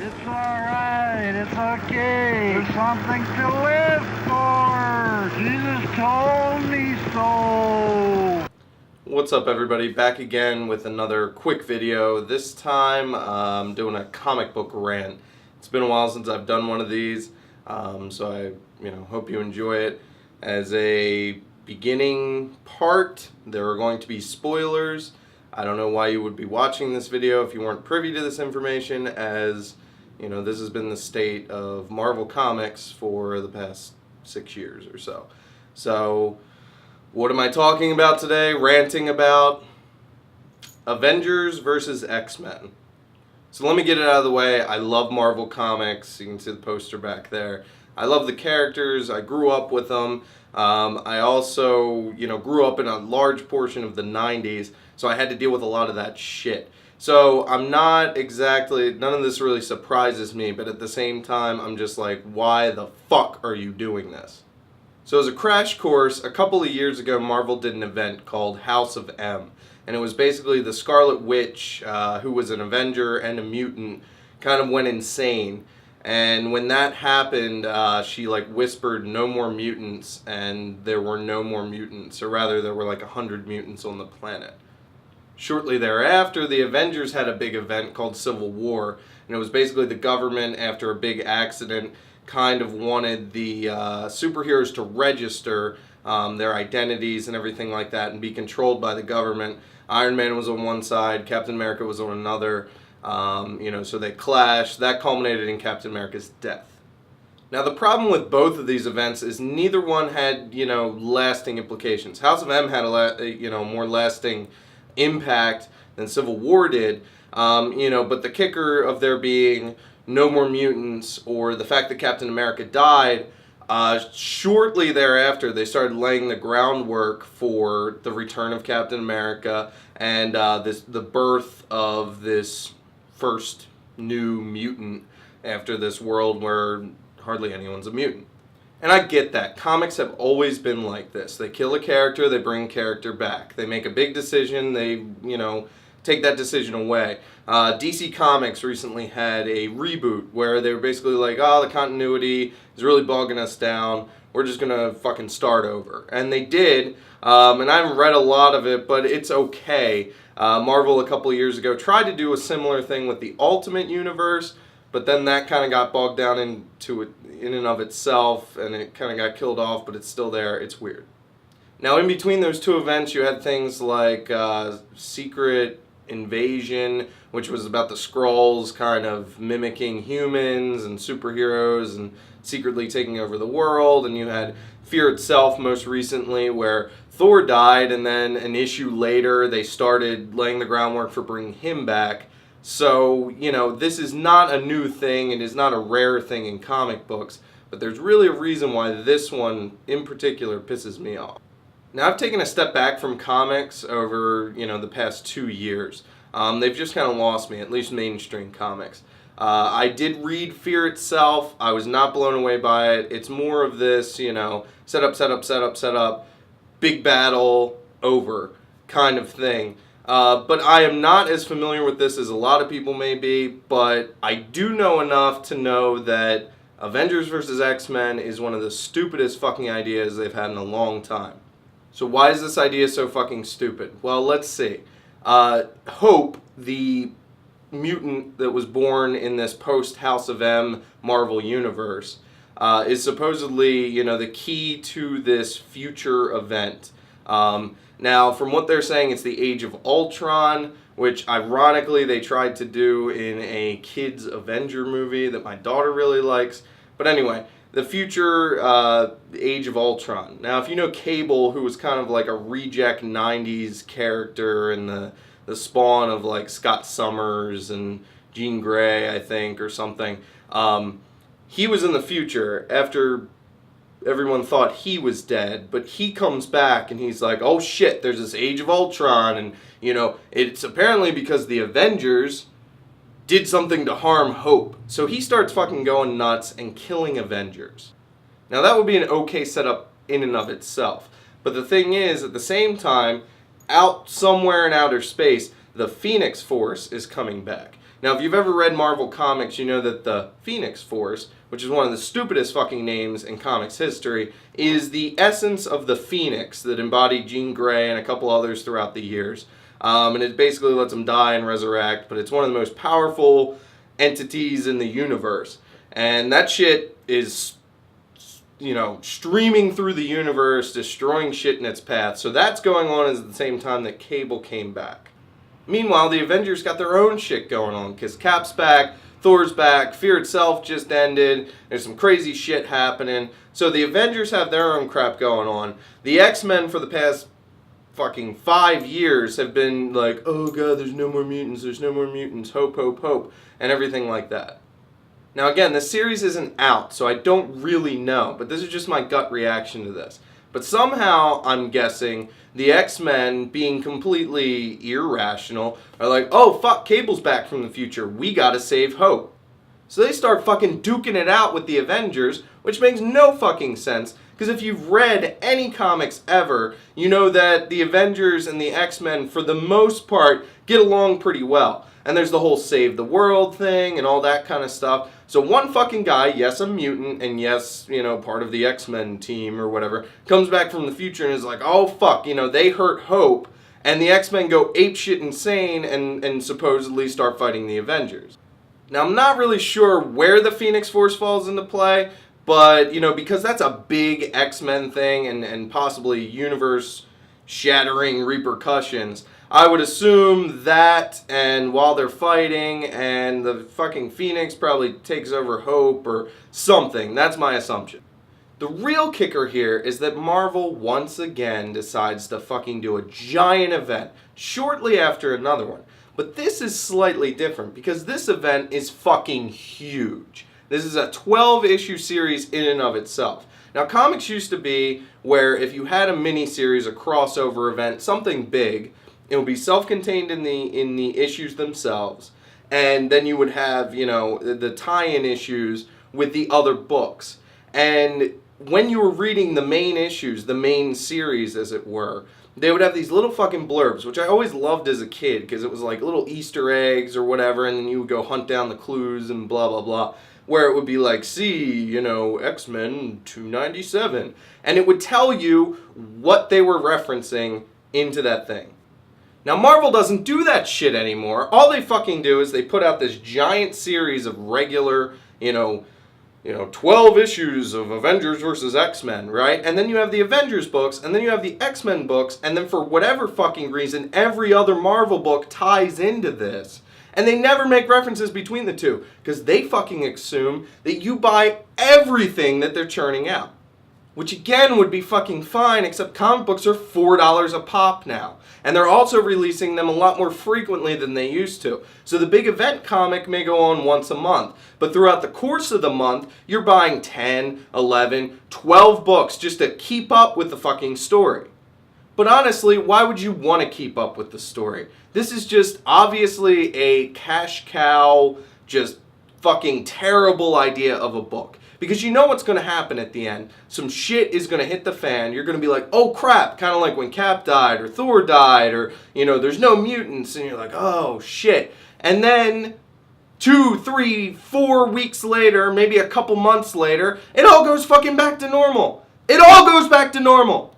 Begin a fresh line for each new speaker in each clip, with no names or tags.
It's alright, it's okay. There's something to live for. Jesus told me so.
What's up, everybody? Back again with another quick video. This time I'm doing a comic book rant. It's been a while since I've done one of these, so I hope you enjoy it. As a beginning part, there are going to be spoilers. I don't know why you would be watching this video if you weren't privy to this information, as this has been the state of Marvel Comics for the past 6 years or so. So what am I talking about today? Ranting about Avengers versus X-Men. So let me get it out of the way. I love Marvel Comics. You can see the poster back there. I love the characters. I grew up with them. I also, grew up in a large portion of the 90s, so I had to deal with a lot of that shit. So I'm not exactly, none of this really surprises me, but at the same time, I'm just like, why the fuck are you doing this? So as a crash course, a couple of years ago, Marvel did an event called House of M. And it was basically the Scarlet Witch, who was an Avenger and a mutant, kind of went insane. And when that happened, she whispered, "No more mutants," and there were no more mutants. Or rather, there were 100 mutants on the planet. Shortly thereafter, the Avengers had a big event called Civil War. And it was basically the government, after a big accident, kind of wanted the superheroes to register their identities and everything like that and be controlled by the government. Iron Man was on one side, Captain America was on another, so they clashed. That culminated in Captain America's death. Now the problem with both of these events is neither one had, lasting implications. House of M had a more lasting impact than Civil War did, but the kicker of there being no more mutants, or the fact that Captain America died, shortly thereafter they started laying the groundwork for the return of Captain America and the birth of this first new mutant after this world where hardly anyone's a mutant. And I get that. Comics have always been like this. They kill a character, they bring a character back. They make a big decision, they, take that decision away. DC Comics recently had a reboot where they were basically like, the continuity is really bogging us down. We're just going to fucking start over. And they did, and I haven't read a lot of it, but it's okay. Marvel a couple of years ago tried to do a similar thing with the Ultimate Universe, but then that kind of got bogged down into it in and of itself, and it kind of got killed off, but it's still there. It's weird. Now, in between those two events, you had things like Secret Invasion, which was about the Skrulls kind of mimicking humans and superheroes and secretly taking over the world, and you had Fear Itself most recently, where Thor died, and then an issue later they started laying the groundwork for bringing him back. So, this is not a new thing, it is not a rare thing in comic books, but there's really a reason why this one in particular pisses me off. Now, I've taken a step back from comics over, the past 2 years. They've just kind of lost me, at least mainstream comics. I did read Fear Itself. I was not blown away by it. It's more of this, set up, big battle, over kind of thing. But I am not as familiar with this as a lot of people may be, but I do know enough to know that Avengers vs. X-Men is one of the stupidest fucking ideas they've had in a long time. So why is this idea so fucking stupid? Well, let's see. Hope, the mutant that was born in this post-House of M Marvel universe, is supposedly, the key to this future event. Now, from what they're saying, it's the Age of Ultron, which ironically they tried to do in a kids Avenger movie that my daughter really likes. But anyway, the future Age of Ultron. Now, if you know Cable, who was kind of like a reject 90s character and the spawn of Scott Summers and Jean Grey, I think, or something, he was in the future after everyone thought he was dead, but he comes back and he's like, oh shit, there's this Age of Ultron, and it's apparently because the Avengers did something to harm Hope. So he starts fucking going nuts and killing Avengers. Now that would be an okay setup in and of itself, but the thing is, at the same time, out somewhere in outer space, the Phoenix Force is coming back. Now, if you've ever read Marvel Comics, you know that the Phoenix Force, which is one of the stupidest fucking names in comics history, is the essence of the Phoenix that embodied Jean Grey and a couple others throughout the years. And it basically lets them die and resurrect, but it's one of the most powerful entities in the universe. And that shit is, you know, streaming through the universe, destroying shit in its path. So that's going on at the same time that Cable came back. Meanwhile, the Avengers got their own shit going on, because Cap's back, Thor's back, Fear itself just ended, there's some crazy shit happening. So the Avengers have their own crap going on. The X-Men for the past fucking 5 years have been like, oh god, there's no more mutants, hope, hope, hope, and everything like that. Now again, the series isn't out, so I don't really know, but this is just my gut reaction to this. But somehow, I'm guessing, the X-Men, being completely irrational, are like, oh fuck, Cable's back from the future, we gotta save Hope. So they start fucking duking it out with the Avengers, which makes no fucking sense, because if you've read any comics ever, you know that the Avengers and the X-Men, for the most part, get along pretty well. And there's the whole save the world thing and all that kind of stuff. So one fucking guy, yes, a mutant, and yes, you know, part of the X-Men team or whatever, comes back from the future and is like, oh fuck, you know, they hurt Hope, and the X-Men go apeshit insane and supposedly start fighting the Avengers. Now, I'm not really sure where the Phoenix Force falls into play, but, you know, because that's a big X-Men thing and possibly universe-shattering repercussions, I would assume that, and while they're fighting, and the fucking Phoenix probably takes over Hope or something. That's my assumption. The real kicker here is that Marvel once again decides to fucking do a giant event shortly after another one. But this is slightly different because this event is fucking huge. This is a 12-issue series in and of itself. Now, comics used to be where if you had a mini-series, a crossover event, something big, it would be self-contained in the issues themselves, and then you would have, you know, the tie-in issues with the other books. And when you were reading the main issues, the main series, as it were, they would have these little fucking blurbs, which I always loved as a kid, because it was like little Easter eggs or whatever, and then you would go hunt down the clues and blah, blah, blah, where it would be like, see, you know, X-Men 297, and it would tell you what they were referencing into that thing. Now, Marvel doesn't do that shit anymore. All they fucking do is they put out this giant series of regular, you know, 12 issues of Avengers versus X-Men, right? And then you have the Avengers books, and then you have the X-Men books, and then for whatever fucking reason, every other Marvel book ties into this. And they never make references between the two, because they fucking assume that you buy everything that they're churning out. Which again would be fucking fine, except comic books are $4 a pop now. And they're also releasing them a lot more frequently than they used to. So the big event comic may go on once a month. But throughout the course of the month, you're buying 10, 11, 12 books just to keep up with the fucking story. But honestly, why would you want to keep up with the story? This is just obviously a cash cow, just fucking terrible idea of a book. Because you know what's going to happen at the end. Some shit is going to hit the fan. You're going to be like, oh crap, kind of like when Cap died or Thor died or, you know, there's no mutants. And you're like, oh shit. And then 2, 3, 4 weeks later, maybe a couple months later, it all goes fucking back to normal. It all goes back to normal.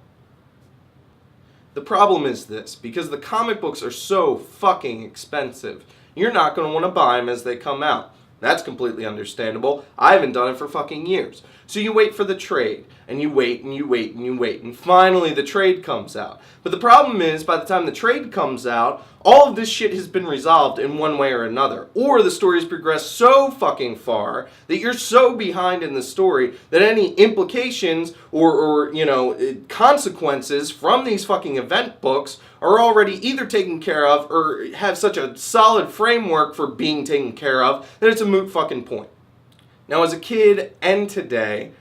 The problem is this, because the comic books are so fucking expensive, you're not going to want to buy them as they come out. That's completely understandable. I haven't done it for fucking years. So you wait for the trade, and you wait, and you wait, and you wait, and finally the trade comes out. But the problem is, by the time the trade comes out, all of this shit has been resolved in one way or another. Or the story's progressed so fucking far that you're so behind in the story that any implications or you know, consequences from these fucking event books are already either taken care of or have such a solid framework for being taken care of that it's a moot fucking point. Now, as a kid and today,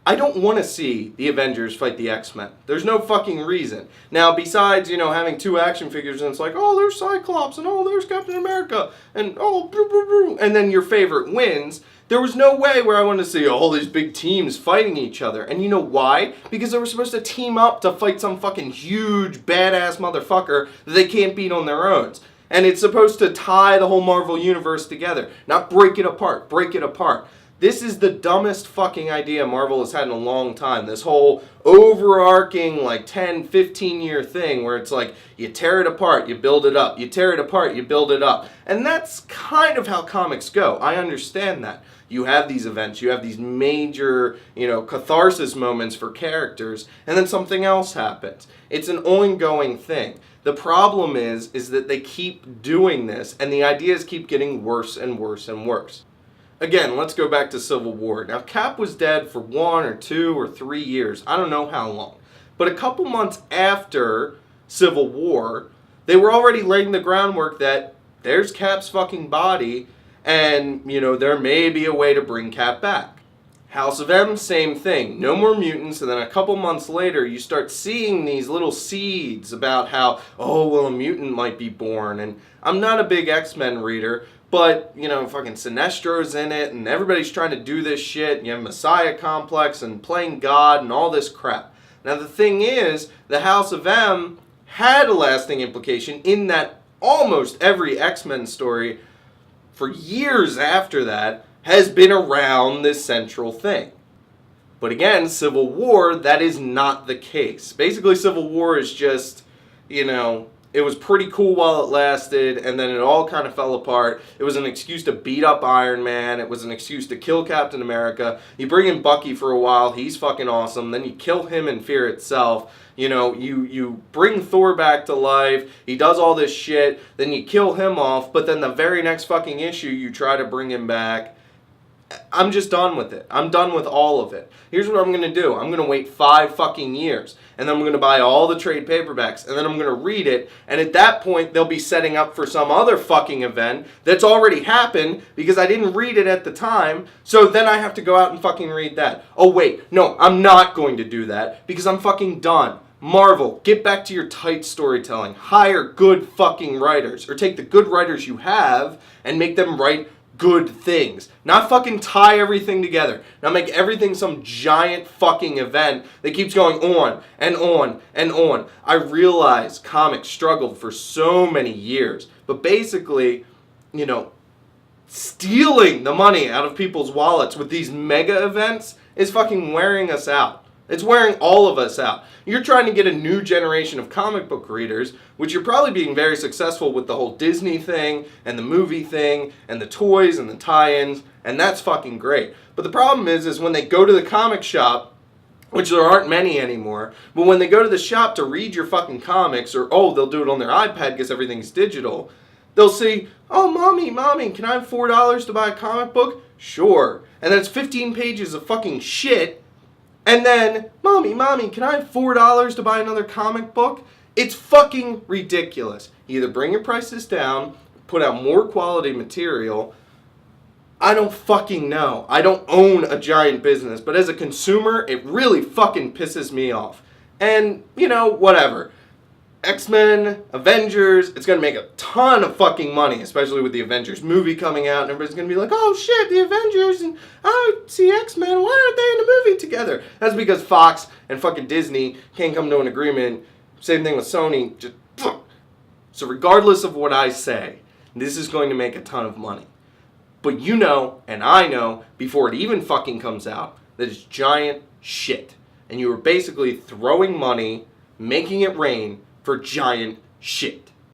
I don't want to see the Avengers fight the X-Men. There's no fucking reason. Now, besides, you know, having 2 action figures and it's like, oh, there's Cyclops and oh, there's Captain America and oh, boo, boo, boo, and then your favorite wins, there was no way where I wanted to see all these big teams fighting each other. And you know why? Because they were supposed to team up to fight some fucking huge, badass motherfucker that they can't beat on their own. And it's supposed to tie the whole Marvel universe together, not break it apart, break it apart. This is the dumbest fucking idea Marvel has had in a long time. This whole overarching like 10, 15 year thing where it's like you tear it apart, you build it up. You tear it apart, you build it up. And that's kind of how comics go. I understand that. You have these events, you have these major, catharsis moments for characters, and then something else happens. It's an ongoing thing. The problem is that they keep doing this, and the ideas keep getting worse and worse and worse. Again, let's go back to Civil War. Now, Cap was dead for 1 or 2 or 3 years. I don't know how long. But a couple months after Civil War, they were already laying the groundwork that there's Cap's fucking body, and, there may be a way to bring Cap back. House of M, same thing. No more mutants, and then a couple months later, you start seeing these little seeds about how, a mutant might be born. And I'm not a big XMen reader, but, fucking Sinestro's in it, and everybody's trying to do this shit, and you have Messiah Complex, and playing God, and all this crap. Now, the thing is, the House of M had a lasting implication in that almost every X-Men story for years after that has been around this central thing. But again, Civil War, that is not the case. Basically, Civil War is just, it was pretty cool while it lasted, and then it all kind of fell apart. It was an excuse to beat up Iron Man. It was an excuse to kill Captain America. You bring in Bucky for a while. He's fucking awesome. Then you kill him in Fear itself. You bring Thor back to life. He does all this shit. Then you kill him off. But then the very next fucking issue, you try to bring him back. I'm just done with it. I'm done with all of it. Here's what I'm going to do. I'm going to wait 5 fucking years. And then I'm going to buy all the trade paperbacks. And then I'm going to read it. And at that point, they'll be setting up for some other fucking event that's already happened because I didn't read it at the time. So then I have to go out and fucking read that. Oh, wait. No, I'm not going to do that because I'm fucking done. Marvel, get back to your tight storytelling. Hire good fucking writers. Or take the good writers you have and make them write good things. Not fucking tie everything together. Not make everything some giant fucking event that keeps going on and on and on. I realize comics struggled for so many years. But basically, stealing the money out of people's wallets with these mega events is fucking wearing us out. It's wearing all of us out. You're trying to get a new generation of comic book readers, which you're probably being very successful with the whole Disney thing, and the movie thing, and the toys, and the tie-ins, and that's fucking great. But the problem is when they go to the comic shop, which there aren't many anymore, but when they go to the shop to read your fucking comics, or, they'll do it on their iPad because everything's digital, they'll see, mommy, can I have $4 to buy a comic book? Sure. And then it's 15 pages of fucking shit. And then, mommy, can I have $4 to buy another comic book? It's fucking ridiculous. Either bring your prices down, put out more quality material. I don't fucking know. I don't own a giant business, but as a consumer, it really fucking pisses me off. And, whatever. X-Men, Avengers, it's going to make a ton of fucking money, especially with the Avengers movie coming out, and everybody's going to be like, oh shit, the Avengers, and I see X-Men, why aren't they in a movie together? That's because Fox and fucking Disney can't come to an agreement. Same thing with Sony. So regardless of what I say, this is going to make a ton of money. But and I know, before it even fucking comes out, that it's giant shit. And you are basically throwing money, making it rain, for giant shit.